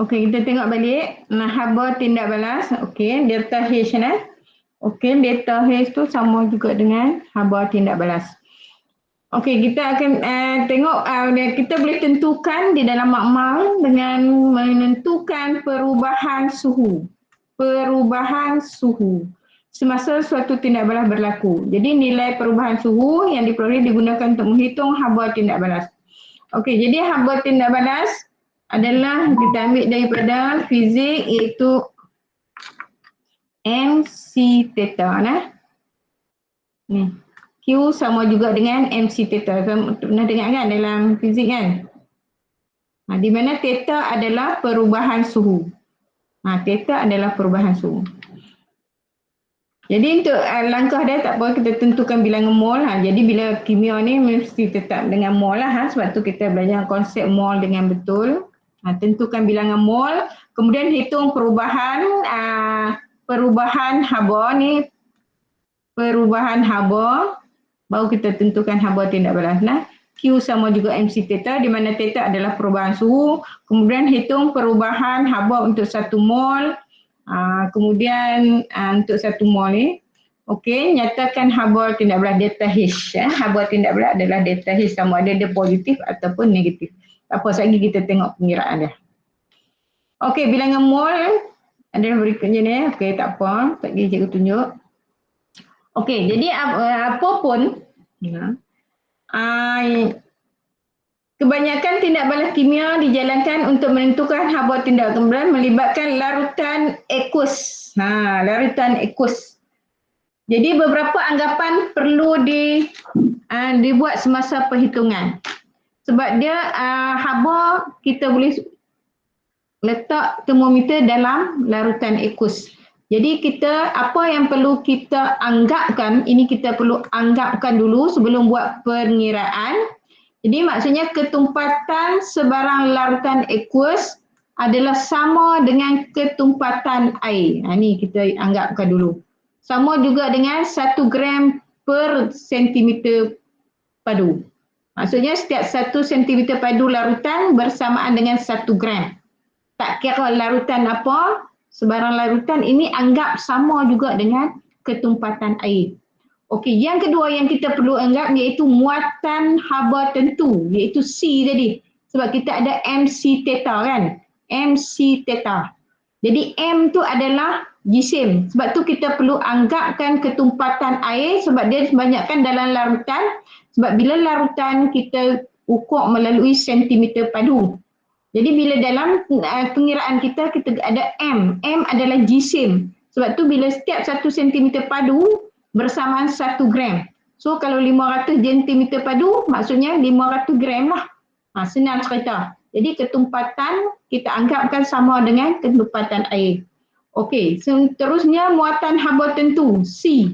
Okey, kita tengok balik. Nah, haba tindak balas. Okey, delta H nah. Okey, delta H tu sama juga dengan haba tindak balas. Okey, kita akan tengok kita boleh tentukan di dalam makmal dengan menentukan perubahan suhu. Perubahan suhu semasa suatu tindak balas berlaku. Jadi nilai perubahan suhu yang diperoleh digunakan untuk menghitung haba tindak balas. Okey, jadi haba tindak balas adalah kita ambil daripada fizik iaitu mc theta nah. Ni. Q sama juga dengan mc theta. Pernah dengar kan dalam fizik kan? Di mana theta adalah perubahan suhu. Theta adalah perubahan suhu. Jadi untuk langkah dia tak apa, kita tentukan bilangan mol. Jadi bila kimia ni mesti tetap dengan mol lah. Sebab tu kita belajar konsep mol dengan betul. Tentukan bilangan mol. Kemudian hitung perubahan haba ni. Perubahan haba. Baru kita tentukan haba tindak balas. Q sama juga mc theta di mana theta adalah perubahan suhu. Kemudian hitung perubahan haba untuk 1 mol. Kemudian untuk 1 mol ni. Okey, nyatakan haba tindak balas delta H. Haba tindak balas adalah delta H sama ada dia positif ataupun negatif. Tak apa, sekali kita tengok pengiraan dia. Okey, bilangan mol adalah berikutnya ni. Okey, tak apa. Sekali cikgu tunjuk. Okey, jadi apapun kebanyakan tindak balas kimia dijalankan untuk menentukan haba tindak balas melibatkan larutan aqueous. Larutan aqueous. Jadi beberapa anggapan perlu dibuat semasa perhitungan. Sebab dia haba kita boleh letak termometer dalam larutan aqueous. Jadi apa yang perlu kita anggapkan, ini kita perlu anggapkan dulu sebelum buat pengiraan. Jadi maksudnya ketumpatan sebarang larutan aqueous adalah sama dengan ketumpatan air. Ini kita anggapkan dulu. Sama juga dengan 1 gram per sentimeter padu. Maksudnya setiap 1 sentimeter padu larutan bersamaan dengan 1 gram. Tak kira larutan apa, sebarang larutan ini anggap sama juga dengan ketumpatan air. Okey, yang kedua yang kita perlu anggap iaitu muatan haba tentu, iaitu C tadi. Sebab kita ada mc theta kan? Mc theta. Jadi M tu adalah jisim. Sebab tu kita perlu anggapkan ketumpatan air sebab dia kebanyakan dalam larutan. Sebab bila larutan kita ukur melalui sentimeter padu. Jadi bila dalam pengiraan kita ada M. M adalah jisim. Sebab tu bila setiap 1 cm padu bersamaan 1 gram. So kalau 500 cm padu maksudnya 500 gram lah. Senang cerita. Jadi ketumpatan kita anggapkan sama dengan ketumpatan air. Okey, seterusnya muatan haba tentu C.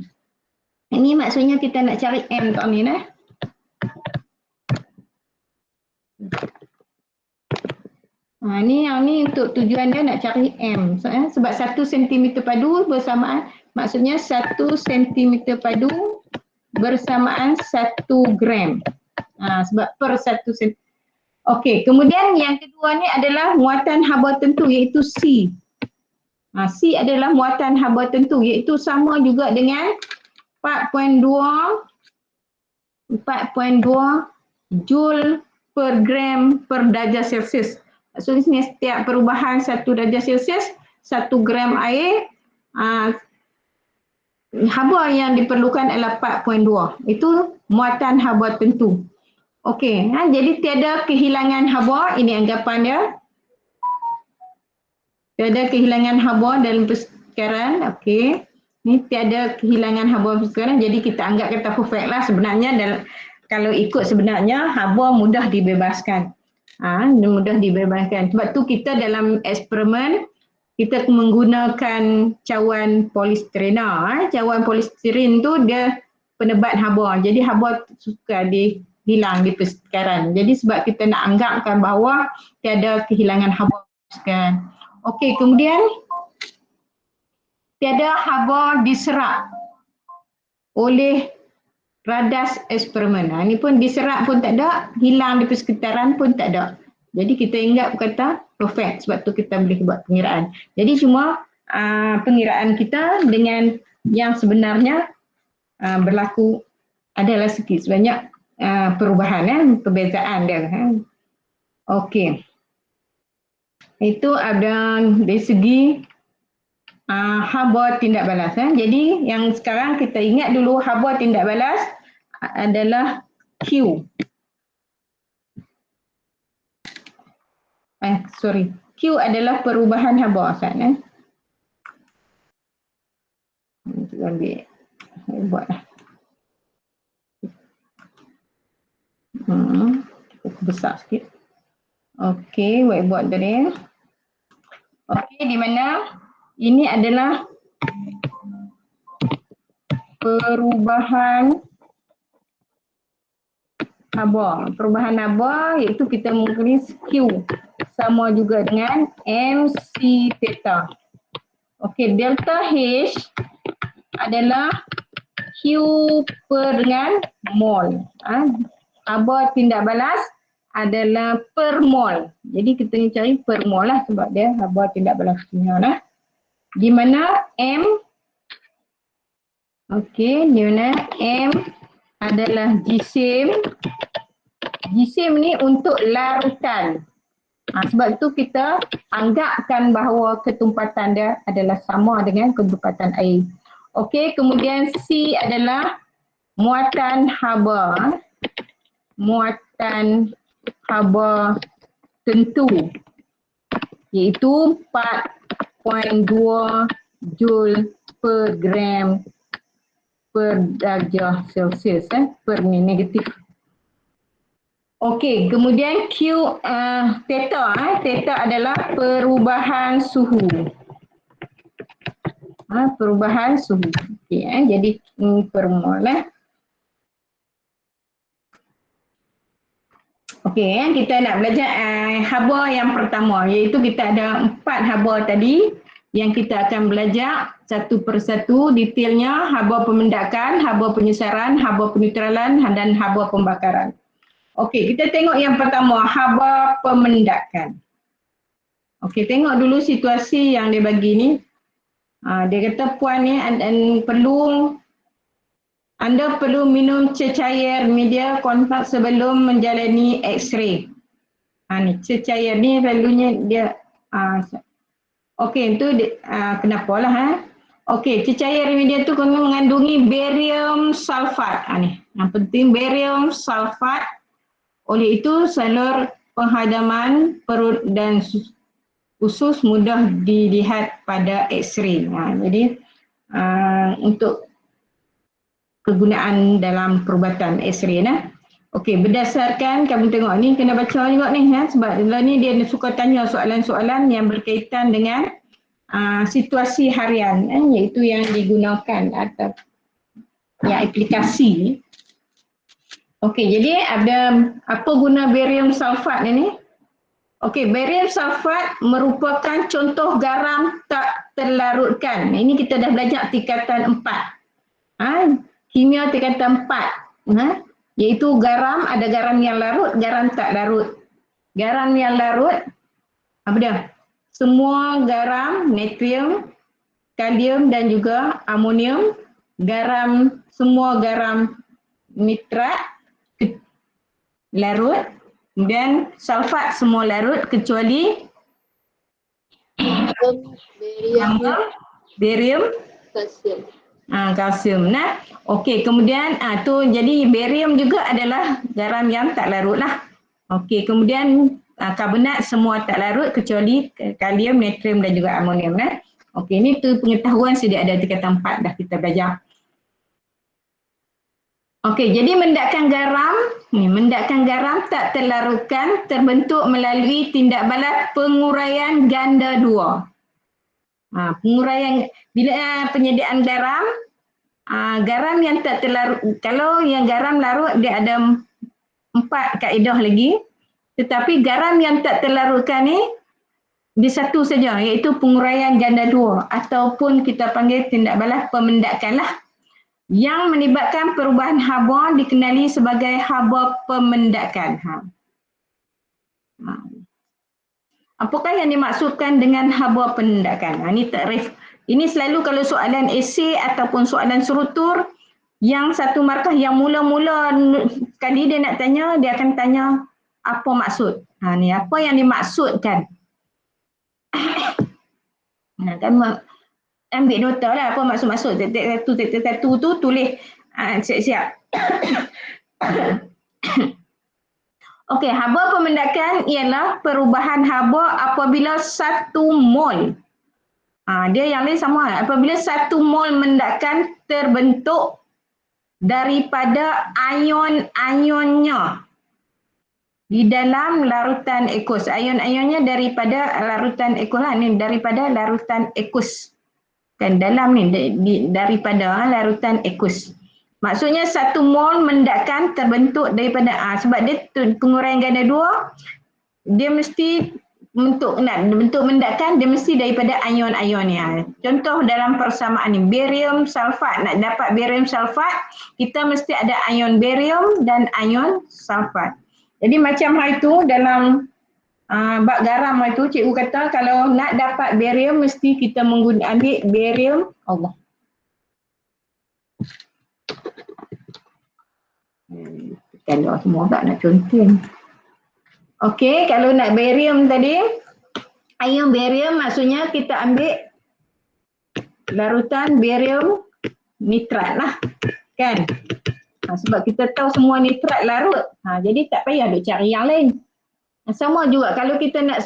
Ini maksudnya kita nak cari M kat ni nah. Ini untuk tujuan dia nak cari M. Sebab 1 cm padu bersamaan, maksudnya 1 cm padu bersamaan 1 gram. Sebab per 1 cm. Okey, kemudian yang kedua ni adalah muatan haba tentu iaitu C. C adalah muatan haba tentu iaitu sama juga dengan 4.2 Joule per gram per darjah Celsius. Maksudnya setiap perubahan 1 darjah Celsius, 1 gram air, haba yang diperlukan adalah 4.2. Itu muatan haba tentu. Okey, jadi tiada kehilangan haba, ini anggapan dia. Tiada kehilangan haba dalam persekitaran. Okey. Ni tiada kehilangan haba persekitaran, jadi kita anggap kata perfect lah sebenarnya. Kalau ikut sebenarnya haba mudah dibebaskan. Mudah dibebaskan. Sebab tu kita dalam eksperimen kita menggunakan cawan polisterena. Cawan polistiren tu dia penebat haba. Jadi haba suka hilang di persekitaran. Jadi sebab kita nak anggapkan bahawa tiada kehilangan haba persekitaran. Okey, kemudian tiada haba diserap oleh radas eksperimen. Ini pun diserap pun tak ada, hilang di persekitaran pun tak ada. Jadi kita ingat kata perfect, sebab tu kita boleh buat pengiraan. Jadi cuma pengiraan kita dengan yang sebenarnya berlaku adalah sikit sebanyak perubahan, perbezaan dia. Okey. Itu ada dari segi haba tindak balas. Jadi yang sekarang kita ingat dulu haba tindak balas adalah Q. Q adalah perubahan haba Ustaz. Kita ambil, saya buatlah. Besar sikit. Okey, whiteboard tadi. Okey, di mana ini adalah perubahan haba. Perubahan haba iaitu kita menggunakan Q sama juga dengan MC theta. Okey, delta H adalah Q per dengan mol. Haba tindak balas adalah per mol. Jadi kita ni cari per mol lah sebab dia haba tindak balas punya lah. Di mana M, okey, di mana M adalah jisim. Jisim ni untuk larutan. Sebab itu kita anggapkan bahawa ketumpatan dia adalah sama dengan ketumpatan air. Okey, kemudian C adalah muatan haba. Muatan haba tentu iaitu 4.2 Joule per gram per darjah Celsius, per ni negatif. Okey, kemudian Q theta, theta adalah perubahan suhu. Perubahan suhu. Okey, jadi per mol. Okey, kita nak belajar haba yang pertama, iaitu kita ada 4 haba tadi yang kita akan belajar satu persatu detailnya, haba pemendakan, haba penyesaran, haba peneutralan dan haba pembakaran. Okey, kita tengok yang pertama, haba pemendakan. Okey, tengok dulu situasi yang dia bagi ni. Dia kata puan ni anda perlu minum cecair media kontak sebelum menjalani X-ray. Ni cecair ni selalunya dia okey, itu kenapalah Okey, cecair media tu kena mengandungi barium sulfat. Ni yang penting barium sulfat. Oleh itu salur penghadaman perut dan usus mudah dilihat pada X-ray. Jadi untuk kegunaan dalam perubatan X-ray. Okey, berdasarkan kamu tengok ni kena baca juga ni sebab ni dia suka tanya soalan-soalan yang berkaitan dengan situasi harian iaitu yang digunakan atau yang aplikasi. Okey, jadi ada apa guna barium sulfat ni? Okey, barium sulfat merupakan contoh garam tak terlarutkan. Ini kita dah belajar tingkatan 4. Kimia tingkatan 4. Iaitu garam, ada garam yang larut, garam tak larut. Garam yang larut, apa dia? Semua garam, natrium, kalium dan juga amonium, semua garam nitrat, larut, kemudian sulfat semua larut kecuali barium, kalsium. Okey, kemudian tu jadi barium juga adalah garam yang tak larut lah. Okey, kemudian karbonat semua tak larut kecuali kalium, natrium dan juga amonium. Okey, ini tu pengetahuan sedia ada tingkatan 4 dah kita belajar. Okey, jadi mendakan garam tak terlarutkan terbentuk melalui tindak balas penguraian ganda 2. Penguraian bila penyediaan garam, garam yang tak terlarut, kalau yang garam larut dia ada 4 kaedah lagi, tetapi garam yang tak terlarutkan ni dia satu saja iaitu penguraian ganda 2 ataupun kita panggil tindak balas pemendakan lah. Yang melibatkan perubahan haba dikenali sebagai haba pemendakan. Apakah yang dimaksudkan dengan haba penindakan? Ini takrif. Ini selalu kalau soalan esei ataupun soalan surutur yang satu markah yang mula-mula kali dia nak tanya, dia akan tanya apa maksud. Ni apa yang dimaksudkan. Kan ambil nota lah apa maksud-maksud. Titik satu tu tulis siap-siap. Okey, haba pemendakan ialah perubahan haba apabila satu mol. Dia yang lain sama. Apabila satu mol mendakan terbentuk daripada ion-ionnya di dalam larutan aqueous. Ion-ionnya daripada larutan aqueous lah. Ni daripada larutan aqueous. Kan dalam ni daripada larutan aqueous. Maksudnya satu mol mendakan terbentuk daripada sebab dia penguraian ganda 2, dia mesti untuk mendakan dia mesti daripada ion-ionnya. Contoh dalam persamaan ni barium sulfat, nak dapat barium sulfat kita mesti ada ion barium dan ion sulfat. Jadi macam hal itu dalam bab garam itu cikgu kata kalau nak dapat barium mesti kita ambil barium kalau semua tak nak contoh. Okey, kalau nak barium tadi, ion barium maksudnya kita ambil larutan barium nitrat lah. Kan? Sebab kita tahu semua nitrat larut. Jadi tak payah duk cari yang lain. Sama juga kalau kita nak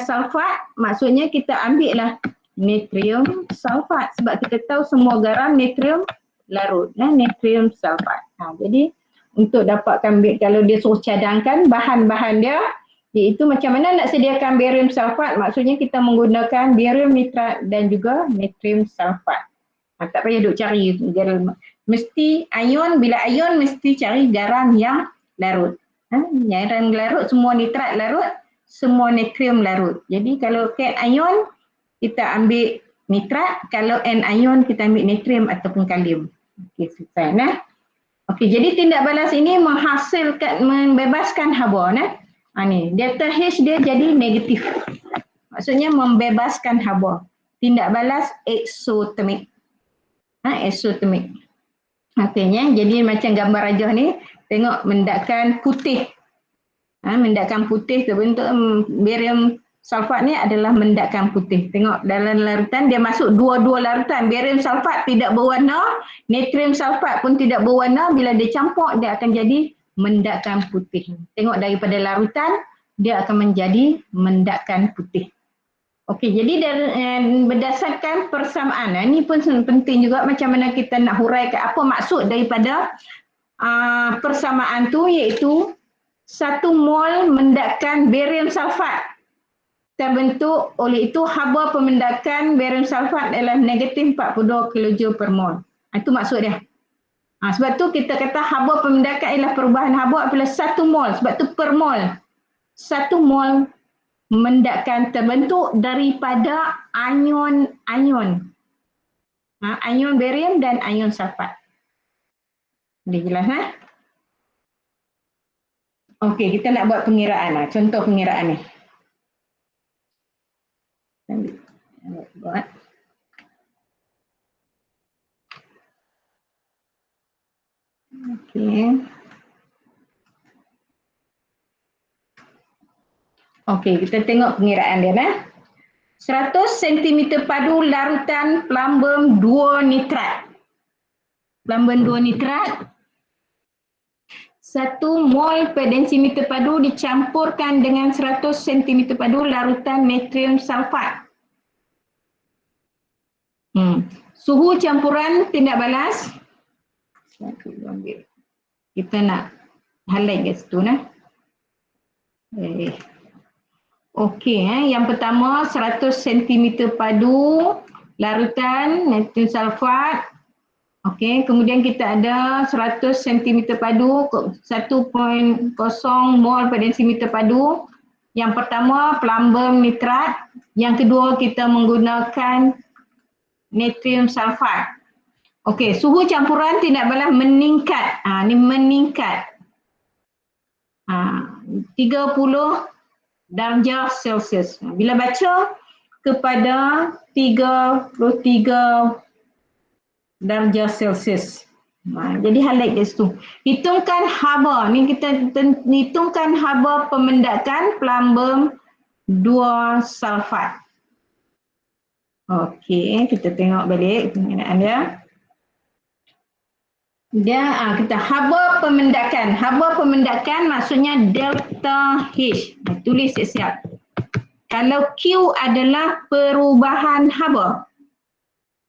sulfat, maksudnya kita ambil lah natrium sulfat. Sebab kita tahu semua garam natrium larut. Natrium sulfat. Jadi untuk dapatkan kalau dia suruh cadangkan bahan-bahan dia, iaitu macam mana nak sediakan barium sulfat, maksudnya kita menggunakan barium nitrat dan juga natrium sulfat. Tak payah duk cari garam. Mesti ion, bila ion mesti cari garam yang larut. Garam larut, semua nitrat larut, semua natrium larut. Jadi kalau cation kita ambil nitrat, kalau anion kita ambil natrium ataupun kalium. Okey, selesai. Okey, jadi tindak balas ini membebaskan haba. Ni, delta H dia jadi negatif. Maksudnya membebaskan haba. Tindak balas eksotermik. Eksotermik. Artinya, jadi macam gambar rajah ni, tengok mendakan putih. Mendakan putih terbentuk barium sulfat ni adalah mendakan putih. Tengok dalam larutan dia masuk dua-dua larutan. Barium sulfat tidak berwarna, natrium sulfat pun tidak berwarna. Bila dia campur dia akan jadi mendakan putih. Tengok daripada larutan dia akan menjadi mendakan putih. Okey, jadi berdasarkan persamaan. Ini pun penting juga macam mana kita nak huraikan apa maksud daripada persamaan tu, iaitu satu mol mendakan barium sulfat terbentuk oleh itu haba pemendakan barium sulfat adalah negatif 42 kJ per mol. Itu maksud dia. Sebab tu kita kata haba pemendakan ialah perubahan haba apabila satu mol. Sebab tu per mol. Satu mol mendakan terbentuk daripada ion-ion. Ion barium dan ion sulfat. Boleh jelas Okey, kita nak buat pengiraan contoh pengiraan ni. Buat. Okey. Okey, kita tengok pengiraan dia 100 cm padu larutan plumbum 2 nitrat. Plumbum 2 nitrat 1 mol per desimeter padu dicampurkan dengan 100 cm padu larutan natrium sulfat. Suhu campuran tindak balas. Kita nak highlight kat situ Okey, yang pertama 100 cm padu larutan natrium sulfat. Okey, kemudian kita ada 100 cm padu 1.0 mol per desimeter padu. Yang pertama plumbum nitrat, yang kedua kita menggunakan natrium sulfat. Okey, suhu campuran tindak balas meningkat. Ni meningkat. 30 darjah Celsius. Bila baca kepada 33 darjah Celsius. Jadi highlight di situ. Hitungkan haba. Ni kita hitungkan haba pemendakan plumbum 2 sulfat. Okey, kita tengok balik penggunaan dia. Kita haba pemendakan. Haba pemendakan maksudnya delta H. Tulis siap-siap. Kalau Q adalah perubahan haba,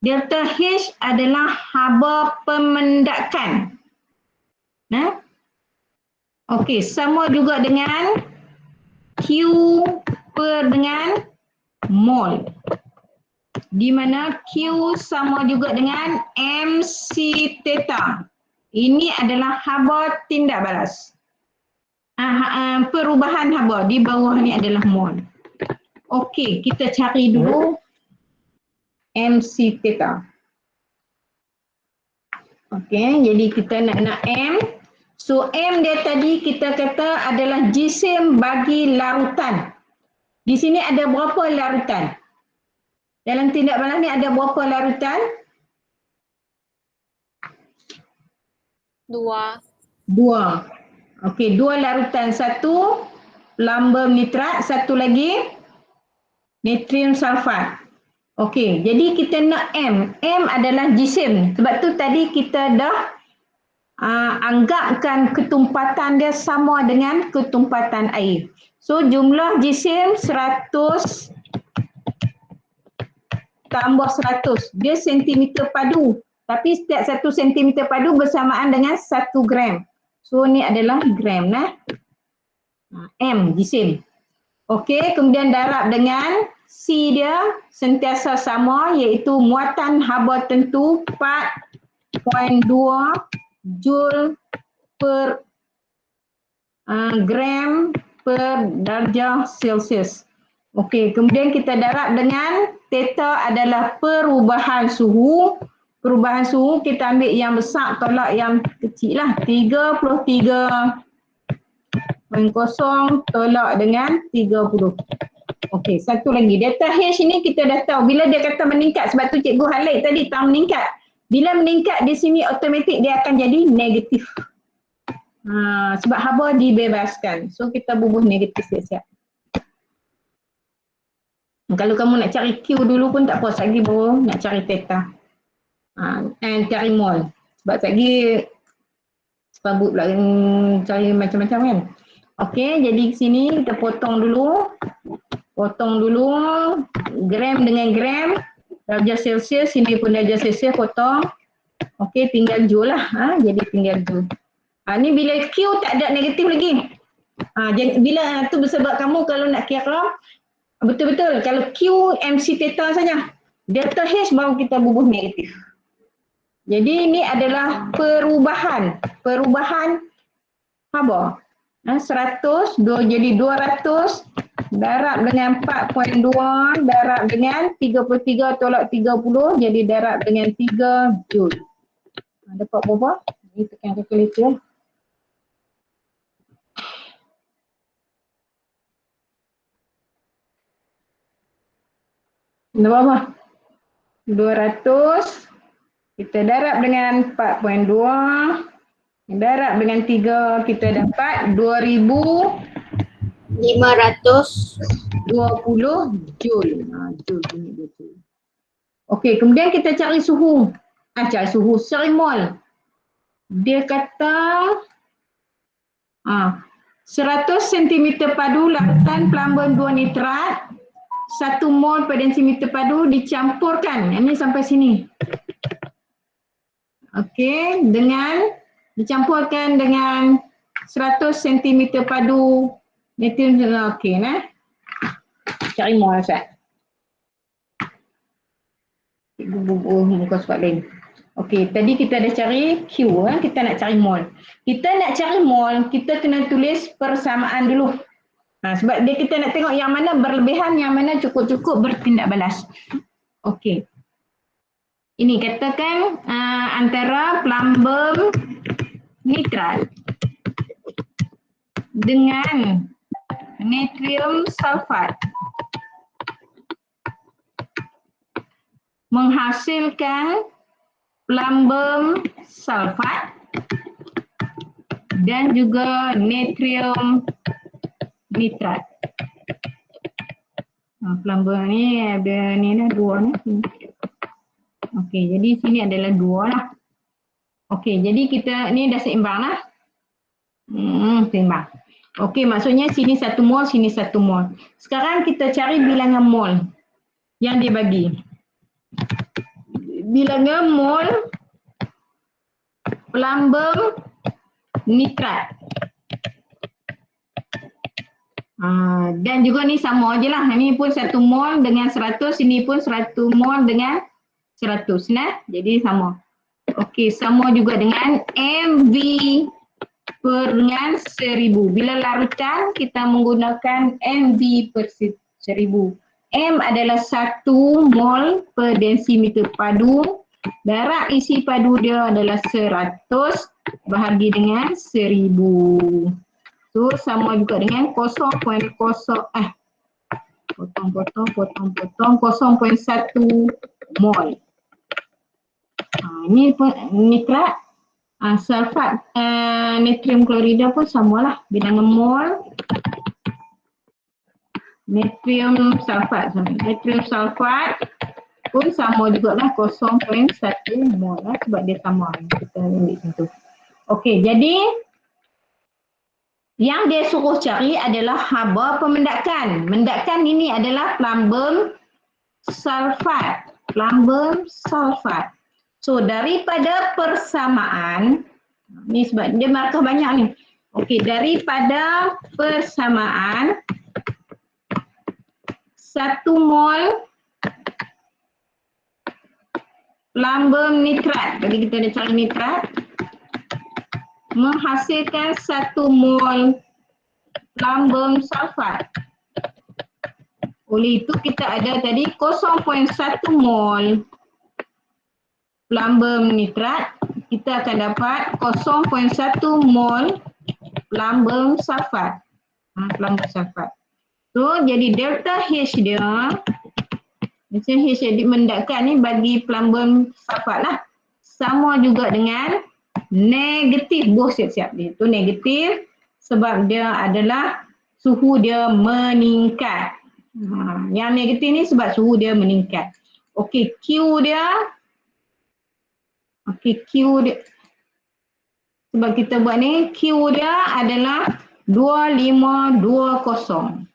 delta H adalah haba pemendakan. Okey, sama juga dengan Q per dengan mol. Di mana Q sama juga dengan MC theta. Ini adalah haba tindak balas. Perubahan haba di bawah ni adalah mol. Okey, kita cari dulu MC theta. Okey, jadi kita nak M. So M dia tadi kita kata adalah jisim bagi larutan. Di sini ada berapa larutan? Dalam tindak balas ni ada berapa larutan? 2. Okey, 2 larutan. Satu plumbum nitrat, satu lagi natrium sulfat. Okey, jadi kita nak M. M adalah jisim. Sebab tu tadi kita dah anggapkan ketumpatan dia sama dengan ketumpatan air. So jumlah jisim 100 tambah 100. Dia sentimeter padu. Tapi setiap 1 sentimeter padu bersamaan dengan 1 gram. So ni adalah gram. M jisim. Okey, kemudian darab dengan C dia sentiasa sama iaitu muatan haba tentu 4.2 Joule per gram per darjah Celsius. Okey, kemudian kita darab dengan theta adalah perubahan suhu. Perubahan suhu kita ambil yang besar tolak yang kecil lah. 33.0 tolak dengan 30. Okey, satu lagi. Delta H ini kita dah tahu. Bila dia kata meningkat, sebab tu cikgu highlight tadi, tahu meningkat. Bila meningkat di sini automatik dia akan jadi negatif. Sebab haba dibebaskan. So kita bubuh negatif siap-siap. Kalau kamu nak cari Q dulu pun tak apa, lagi baru nak cari theta. And cari mol. Sebab lagi sebabut pula cari macam-macam kan. Okey, jadi sini kita potong dulu. Potong dulu gram dengan gram. Darjah Celsius, sini pun darjah Celsius potong. Okey, tinggal joule lah. Jadi tinggal joule. Ni bila Q tak ada negatif lagi. Bila tu sebab kamu kalau nak kira betul-betul kalau Q MC theta saja. Delta H baru kita bubuh negatif. Jadi ini adalah perubahan haba. 100 jadi 200 darab dengan 4.2 darab dengan 33 tolak 30 jadi darab dengan 3 Joule. Dapat berapa? Ini tekan kalkulator. Dapat apa? 200 kita darab dengan 4.2 darab dengan 3 kita dapat 2520 Joule. Joule bunyi betul. Okey, kemudian kita cari suhu. Cari suhu seri mol. Dia kata 100 cm padu larutan plumbum 2 nitrat 1 mol per desimeter padu dicampurkan. Ini sampai sini. Okey, dengan dicampurkan dengan 100 cm padu natrium. Okey, cari mol Ustaz. Bubuh muka surat lain. Okey, tadi kita dah cari Q, kita nak cari mol. Kita nak cari mol, kita kena tulis persamaan dulu. Sebab dia kita nak tengok yang mana berlebihan, yang mana cukup-cukup bertindak balas. Okey. Ini katakan antara plumbum nitrat dengan natrium sulfat menghasilkan plumbum sulfat dan juga natrium nitrat. Plumbum ni ada ni dah dua ni. Okey, jadi sini adalah dua lah. Okey, jadi kita ni dah seimbang lah. Seimbang. Okey, maksudnya sini 1 mol, sini 1 mol. Sekarang kita cari bilangan mol yang dia bagi. Bilangan mol plumbum nitrat. Dan juga ni sama je lah. Ini pun 1 mol dengan 100, ini pun 1 mol dengan 100. Nah, jadi sama. Okey, sama juga dengan MV per dengan 1000. Bila larutan kita menggunakan MV per 1000. M adalah 1 mol per desimeter padu. Darab isi padu dia adalah 100 bahagi dengan 1000. So sama juga dengan 0.1 mol. Ini nitrat, sulfat, natrium klorida pun samalah bilangan mol. Natrium sulfat pun sama juga lah 0.1 mol lah sebab dia sama. Kita ambil macam tu. Okey, jadi yang dia suruh cari adalah haba pemendakan. Mendakan ini adalah plumbum sulfat. Plumbum sulfat. So daripada persamaan, ni sebab dia markah banyak ni. Okey, daripada persamaan 1 mol plumbum nitrat. Tadi kita dah cari nitrat. Menghasilkan 1 mol plumbum sulfat. Oleh itu kita ada tadi 0.1 mol plumbum nitrat. Kita akan dapat 0.1 mol plumbum sulfat. Plumbum sulfat. So jadi delta H dia, macam H yang mendakan ni bagi plumbum sulfat lah. Sama juga dengan negatif, boh siap-siap dia tu negatif sebab dia adalah suhu dia meningkat. Yang negatif ni sebab suhu dia meningkat. Okey, Q dia sebab kita buat ni, Q dia adalah 2520.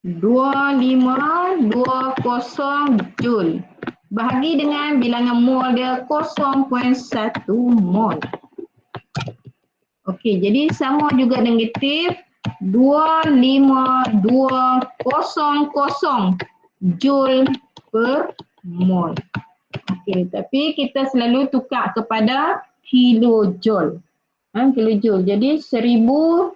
2520 Joule bahagi dengan bilangan mol dia 0.1 mol. Okey, jadi sama juga negatif 25200 Joule per mol. Okey, tapi kita selalu tukar kepada kilojoule. Kilojoule. Jadi 1000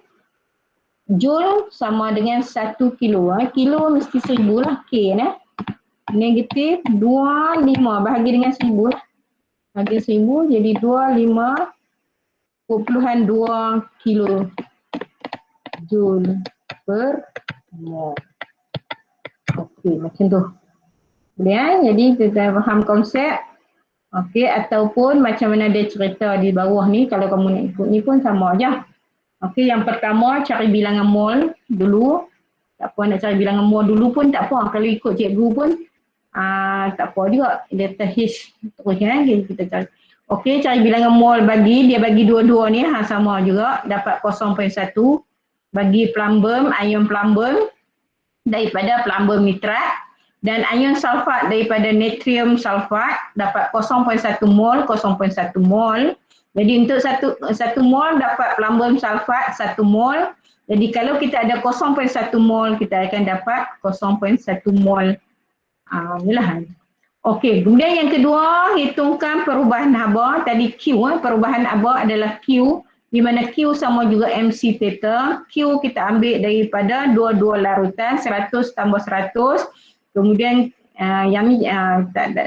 Joule sama dengan 1 kilo. Kilo mesti 1000 lah. K nah. Negatif 25 bahagi dengan 1000 lah. Bahagi 1000 jadi 25.2 kilo Joule per mol. Okey, macam tu. Boleh Jadi kita faham konsep. Okey, ataupun macam mana dia cerita di bawah ni, kalau kamu nak ikut ni pun sama aja. Okey, yang pertama cari bilangan mol dulu. Tak apa nak cari bilangan mol dulu pun tak apa. Kalau ikut cikgu pun tak apa juga. Delta H terus kita cari. Okey, cari bilangan mol dia bagi dua-dua ni sama juga. Dapat 0.1 bagi plumbum, ion plumbum daripada plumbum nitrat dan ion sulfat daripada natrium sulfat dapat 0.1 mol, 0.1 mol. Jadi untuk 1 mol dapat plumbum sulfat 1 mol. Jadi kalau kita ada 0.1 mol kita akan dapat 0.1 mol. Inilah. Okey, kemudian yang kedua hitungkan perubahan haba. Tadi Q, perubahan haba adalah Q di mana Q sama juga MC theta. Q kita ambil daripada dua-dua larutan 100 tambah 100. Kemudian yang ni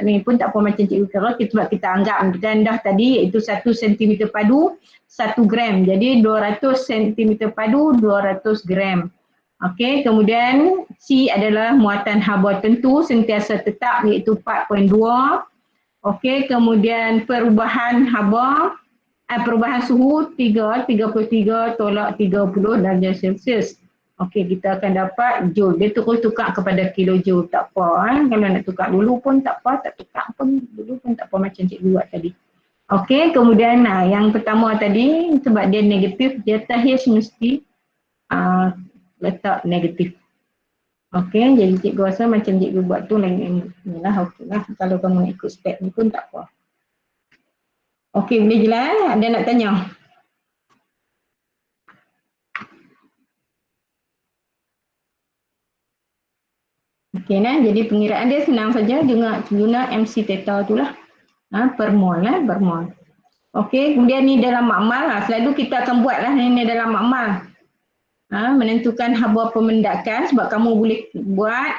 ni pun tak apa macam cikgu kira, sebab kita anggap rendah tadi iaitu 1 cm padu 1 gram. Jadi 200 cm padu 200 gram. Okey, kemudian C adalah muatan haba tentu sentiasa tetap iaitu 4.2. Okey, kemudian perubahan haba perubahan suhu 33 tolak 30 darjah Celsius. Okey, kita akan dapat joule. Dia terus tukar kepada kilojoule. Tak apa. Kalau nak tukar dulu pun tak apa. Tak tukar pun dulu pun tak apa macam cikgu buat tadi. Okey, kemudian yang pertama tadi sebab dia negatif, di atas H mesti letak negatif. Okey, jadi cikgu rasa macam cikgu buat tu lain inilah. Okey lah. Kalau kamu nak ikut step ni pun tak apa. Okey, boleh jelas? Ada nak tanya? Okey nah, jadi pengiraan dia senang saja guna MC theta tu lah. Per mol per mol. Okey, kemudian ni dalam makmal selalu kita akan buat lah ni dalam makmal. Menentukan haba pemendakan sebab kamu boleh buat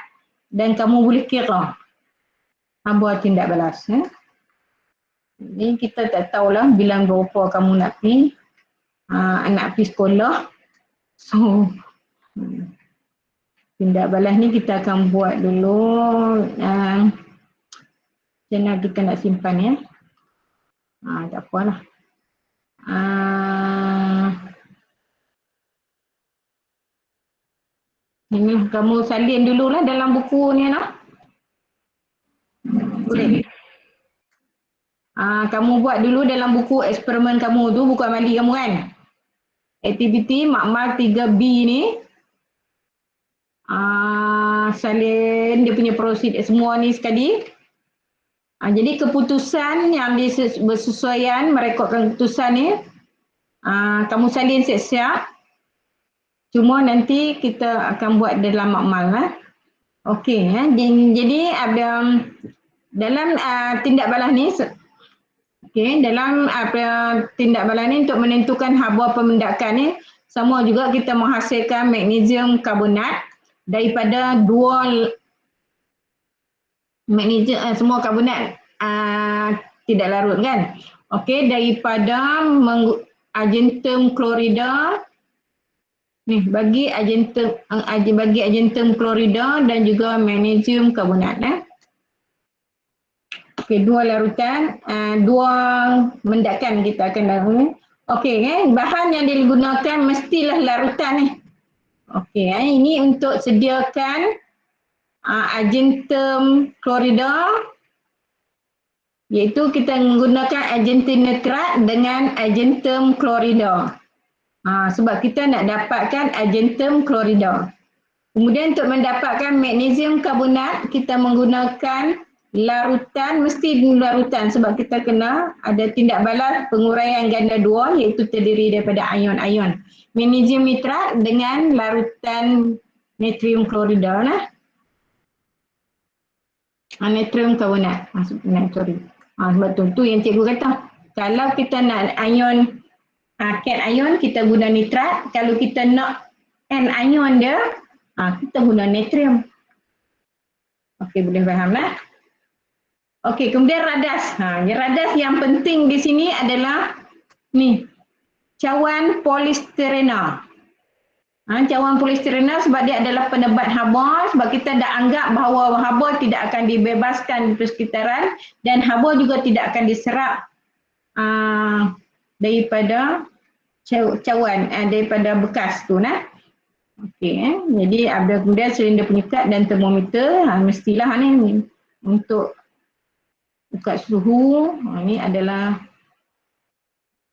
dan kamu boleh kira haba tindak balas. Ni kita tak tahulah bilang berapa kamu nak pergi nak pergi sekolah. So tindak balas ni kita akan buat dulu macam mana kita nak simpan ya. Tak apalah. Ini kamu salin dululah dalam buku ni nak. Boleh. Kamu buat dulu dalam buku eksperimen kamu tu, buku amali kamu kan. Aktiviti makmal 3B ni. Salin dia punya prosedur semua ni sekali. Jadi keputusan yang bersesuaian merekodkan keputusan ni kamu salin siap-siap. Cuma nanti kita akan buat dalam makmal Okey jadi ada dalam tindak balas ni dalam tindak balas ni untuk menentukan haba pemendakan ni sama juga kita menghasilkan magnesium karbonat daripada dua magnesium semua karbonat tidak larut kan. Okey, daripada argentum klorida ni bagi argentum klorida dan juga magnesium karbonat Okey, dua larutan, dua mendakan kita akan lakukan. Okey, bahan yang digunakan mestilah larutan ni. Okey, ini untuk sediakan argentum klorida iaitu kita menggunakan argentum nitrat dengan argentum klorida. Sebab kita nak dapatkan argentum klorida. Kemudian untuk mendapatkan magnesium karbonat, kita menggunakan larutan, mesti larutan sebab kita kena ada tindak balas penguraian ganda 2 iaitu terdiri daripada ion-ion. Magnesium nitrat dengan larutan natrium klorida natrium karbonat. Sebab tu yang cikgu kata. Kalau kita nak ion cation kita guna nitrat, kalau kita nak anion dia kita guna natrium. Okey, boleh faham lah. Okey, kemudian radas. Radas yang penting di sini adalah ni cawan polistirena. Cawan polistirena sebab dia adalah penebat haba, sebab kita dah anggap bahawa haba tidak akan dibebaskan di persekitaran dan haba juga tidak akan diserap daripada cawan daripada bekas tu Okey jadi ada kemudian silinder penyekat dan termometer mestilah ni untuk ukat suhu. Ni adalah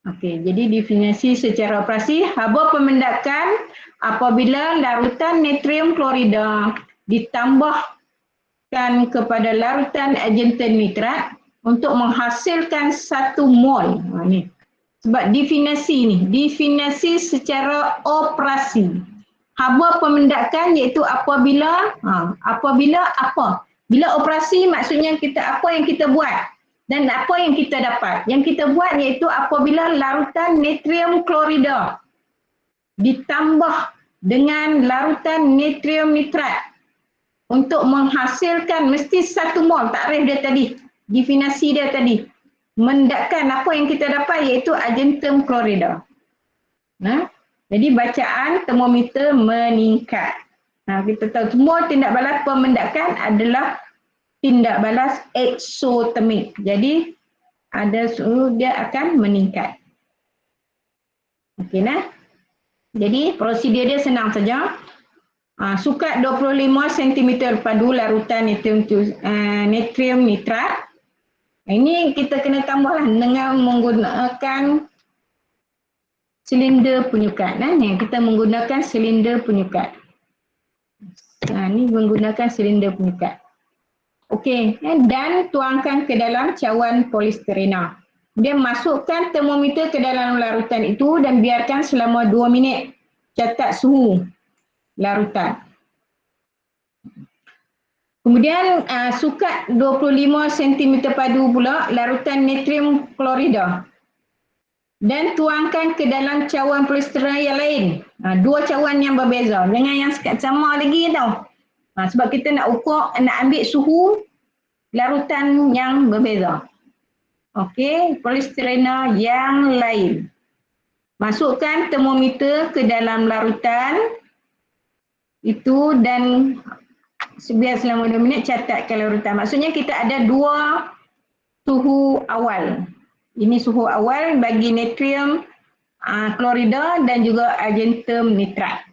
okey, jadi definisi secara operasi haba pemendakan apabila larutan natrium klorida ditambahkan kepada larutan argentum nitrat untuk menghasilkan 1 mol. Ni sebab definisi secara operasi haba pemendakan iaitu apabila apa? Bila operasi maksudnya apa yang kita buat dan apa yang kita dapat. Yang kita buat iaitu apabila larutan natrium klorida ditambah dengan larutan natrium nitrat untuk menghasilkan mesti 1 mol takrif dia tadi, definisi dia tadi. Mendapatkan apa yang kita dapat iaitu argentum klorida. Jadi bacaan termometer meningkat. Kita tahu semua tindak balas pemendakan adalah tindak balas eksotermik. Jadi ada suhu dia akan meningkat. Okey nah. Jadi prosedur dia senang saja. Sukat 25 cm padu larutan natrium nitrat. Ini kita kena tambahlah dengan menggunakan silinder penyukat. Kita menggunakan silinder penyukat. Ini menggunakan silinder penyukat. Okey, dan tuangkan ke dalam cawan polisterina. Dia masukkan termometer ke dalam larutan itu dan biarkan selama 2 minit. Catat suhu larutan. Kemudian sukat 25 cm padu pula larutan natrium klorida. Dan tuangkan ke dalam cawan polisterina yang lain. 2 cawan yang berbeza. Jangan yang sama lagi tau. Sebab kita nak ukur, nak ambil suhu larutan yang berbeza. Okey, polisterina yang lain. Masukkan termometer ke dalam larutan itu dan biar selama 2 minit catatkan larutan. Maksudnya kita ada 2 suhu awal. Ini suhu awal bagi natrium klorida dan juga argentum nitrat.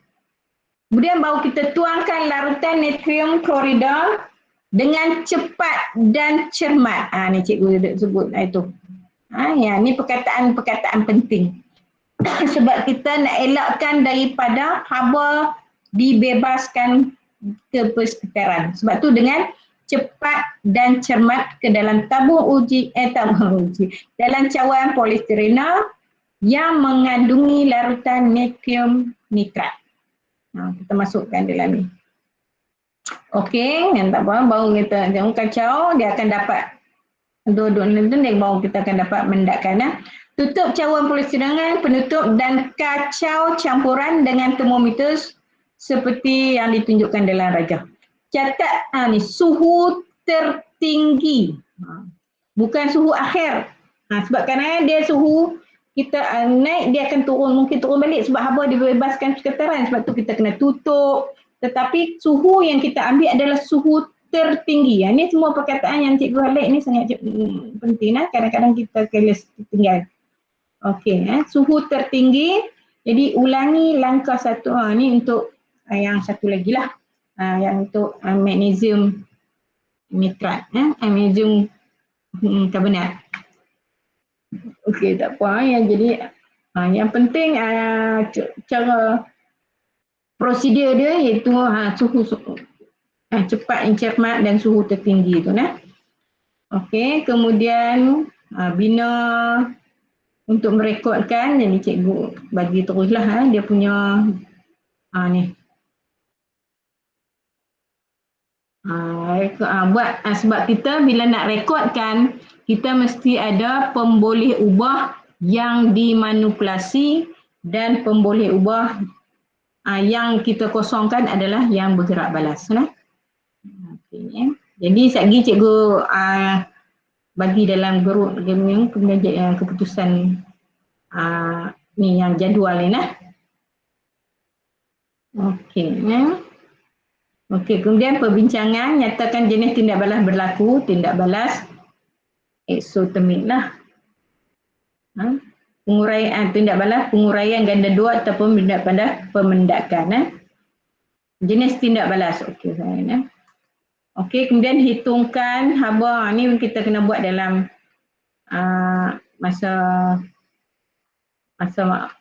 Kemudian baru kita tuangkan larutan natrium klorida dengan cepat dan cermat. Ni cikgu sebut itu. Ni perkataan-perkataan penting. Sebab kita nak elakkan daripada haba dibebaskan ke persekitaran. Sebab tu dengan cepat dan cermat ke dalam tabung uji, dalam cawan polisterina yang mengandungi larutan natrium nitrat. Kita masukkan dalam ni. Okey, yang tak apa, baru kita jangan kacau, dia akan dapat duduk ni baru kita akan dapat mendapatkan. Tutup cawan polisterina penutup dan kacau campuran dengan termometer seperti yang ditunjukkan dalam rajah. Catat ni suhu tertinggi. Bukan suhu akhir. Sebab kadang-kadang dia suhu kita naik dia akan turun, mungkin turun balik sebab haba dibebaskan sekitaran, sebab tu kita kena tutup. Tetapi suhu yang kita ambil adalah suhu tertinggi. Ini semua perkataan yang cikgu highlight ni sangat penting. Kadang-kadang kita keles tinggal. Okey, suhu tertinggi. Jadi ulangi langkah 1. Ni untuk yang satu lagi lah. Yang untuk magnesium nitrat, magnesium karbonat. Okey, tak apa. Jadi yang penting cara prosedur dia iaitu suhu cepat, cermat dan suhu tertinggi tu. Okey, kemudian bina untuk merekodkan, jadi cikgu bagi teruslah dia punya ni. Buat sebab kita bila nak rekodkan kita mesti ada pemboleh ubah yang dimanipulasi dan pemboleh ubah yang kita kosongkan adalah yang bergerak balas. Okay. Jadi sekejap cikgu bagi dalam grup kemudian keputusan ni yang jadual ni Okey. Okey, kemudian perbincangan nyatakan jenis tindak balas berlaku, tindak balas eksotermik lah. Penguraian tindak balas penguraian ganda 2 ataupun tindak balas pemendakan. Jenis tindak balas. Okey, okey, kemudian hitungkan haba. Ni kita kena buat dalam masa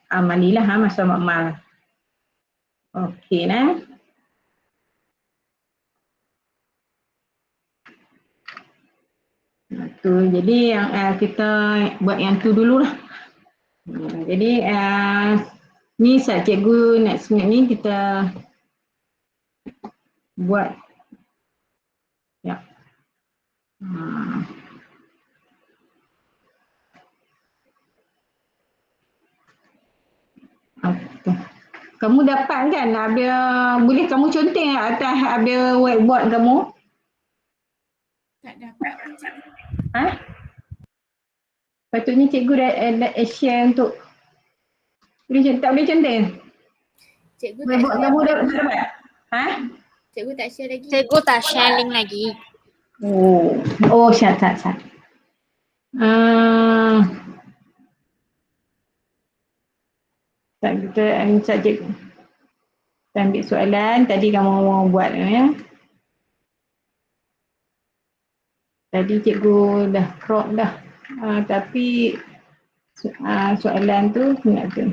amalilah, masa makmal. Okey tu, jadi yang kita buat yang tu dululah. Jadi ni saat cikgu next minute ni kita buat ya. Okay. Kamu dapat kan? Ada, boleh kamu conteng atas ada whiteboard kamu? Tak dapat pun cikgu. Ha? Patutnya cikgu dah share untuk, tak boleh conteng? Cikgu tak Whiteboard share kamu lagi. dah dapat? Ha? Cikgu tak share lagi. Cikgu tak share link lagi. Oh, syat. Ah, tak kita minta cikgu. Kita ambil soalan, tadi kamu buat ya. Tadi cikgu dah crop dah. Tapi soalan tu ingat tu.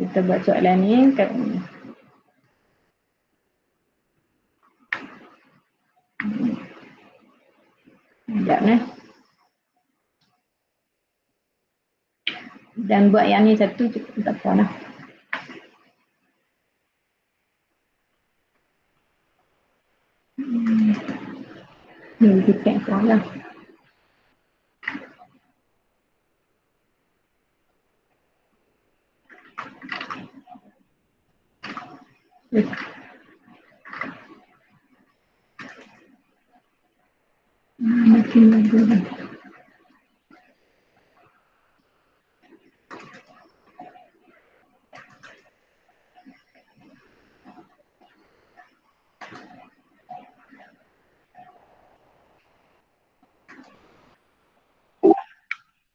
Kita buat soalan ni. Sekejap ni. Dan buat yang ni satu cukup tak apa lah. Ni kita tengok lah. Makin lagi dah.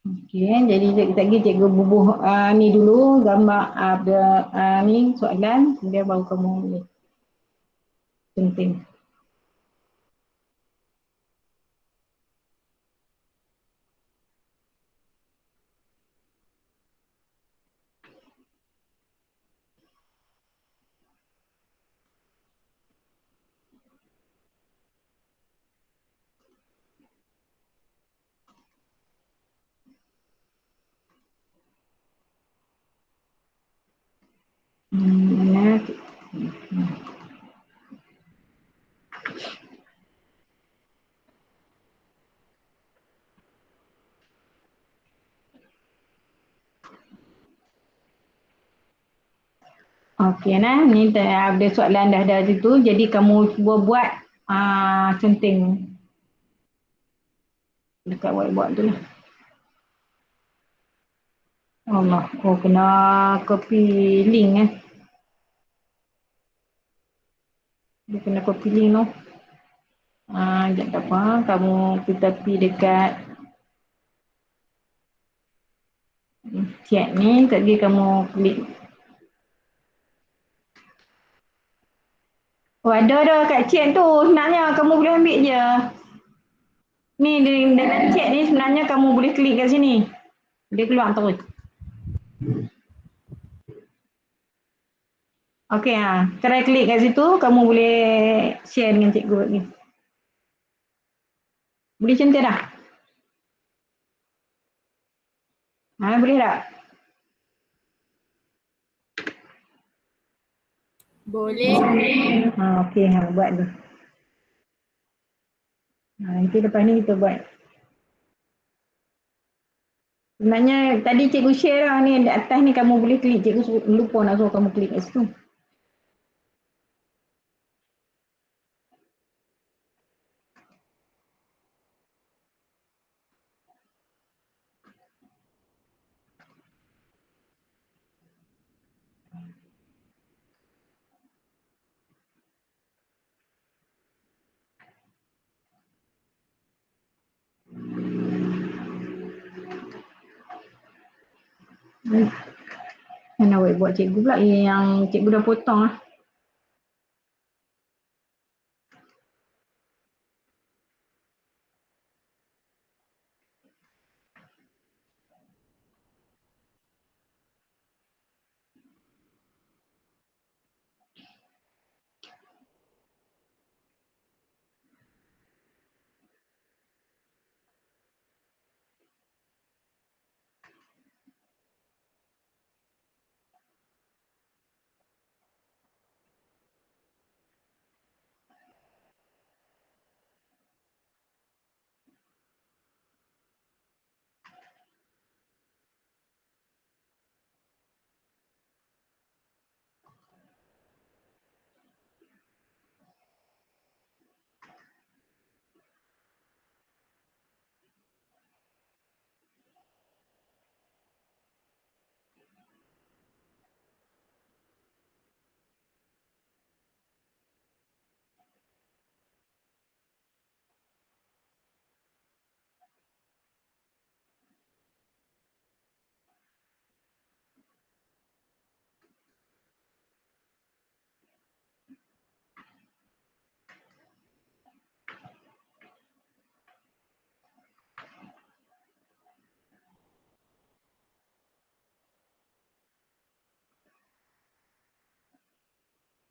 Okey, jadi sekejap lagi cikgu bubuh ni dulu gambar ada ni soalan, kemudian baru kamu ni. Penting. Mana? Okey nah, ni ada soalan dah ada situ, jadi kamu cuba buat conteng dekat whiteboard tu lah. Allah, kena copy link Dia kena copy link tu. Sekejap tak apa, kamu kita pergi dekat chat ni, tadi kamu klik. Oh ada kat chat tu, sebenarnya kamu boleh ambil je. Ni dalam chat ni sebenarnya kamu boleh klik kat sini. Dia keluar terus. Okey, try klik kat situ, kamu boleh share dengan cikgu ni. Boleh centang dah? Boleh tak? Boleh. Okey, buat tu. Nanti lepas ni kita buat. Sebenarnya tadi cikgu share lah ni, di atas ni kamu boleh klik, cikgu lupa nak suruh kamu klik kat situ. Mana awak buat cikgu pula yang cikgu dah potong lah.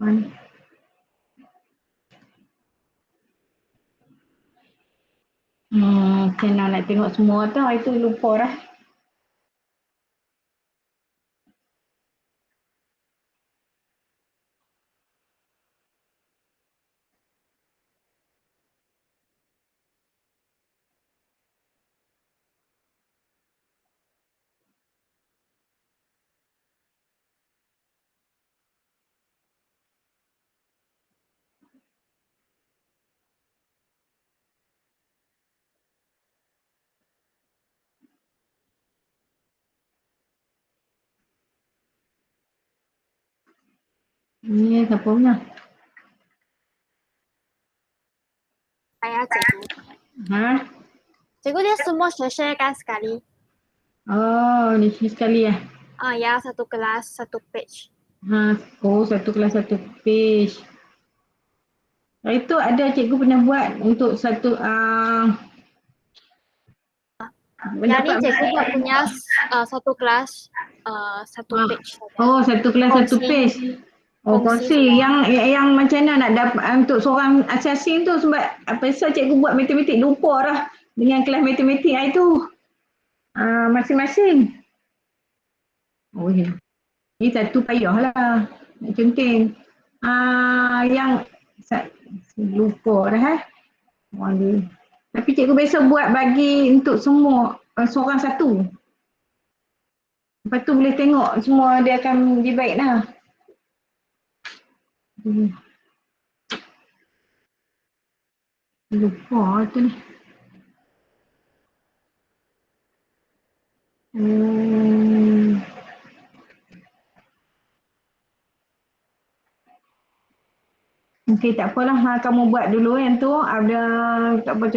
Mana? Macam mana nak tengok semua tau, itu lupa dah. Ni siapa punya? Saya cikgu. Ha? Cikgu dia semua share-sharekan sekali. Oh, ni sekali ya. Ya, satu kelas, satu page. Ha, oh satu kelas satu page. Itu ada cikgu pernah buat untuk satu Yang ni cikgu buat punya satu kelas, satu page saja. Oh, satu kelas satu Kongsi. page. Oh, Kongsi kongsi. semua. Yang macam mana nak dapat untuk seorang asasing tu, sebab apa so cikgu buat matematik lupa dah dengan kelas matematik itu. Masing-masing. Oh ya. Ni satu payah lah. Nak conteng. Yang lupa dah Tapi cikgu biasa buat bagi untuk semua, seorang satu. Lepas tu boleh tengok semua dia akan lebih baik lah. Lupa tu ni. Okey, tak apalah, kamu buat dulu yang tu. Ada tak apa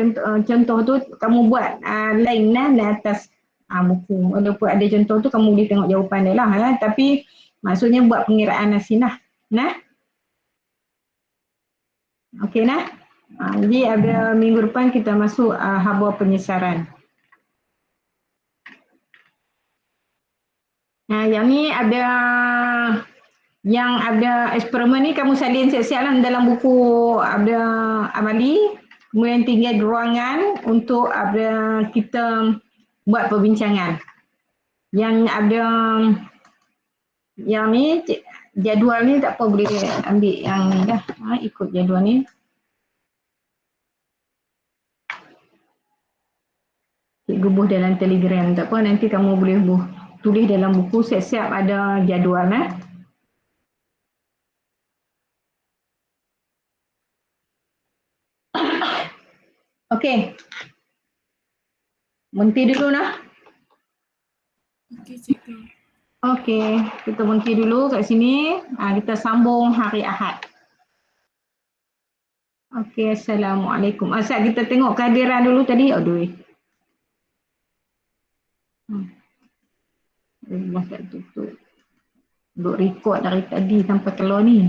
contoh tu kamu buat line lah di atas buku. Walaupun ada contoh tu kamu boleh tengok jawapan dia lah ya. Tapi maksudnya buat pengiraan asin lah. Nah. Okey nah. Jadi ada minggu depan kita masuk haba penyesaran. Yang ni ada eksperimen ni kamu salin siap-siap lah dalam buku ada amali. Kemudian tinggal ruangan untuk kita buat perbincangan. Yang ada yang ni jadual ni tak apa, boleh ambil yang ni dah. Ikut jadual ni. Cikgu buh dalam Telegram, tak apa, nanti kamu boleh tulis dalam buku, siap-siap ada jadual Okey. Berhenti dulu nah. Okey cikgu. Okey, kita berhenti dulu kat sini. Kita sambung hari Ahad. Okey, Assalamualaikum. Asal kita tengok kehadiran dulu tadi. Aduh. Masa tutup. Duk record dari tadi sampai keluar ni.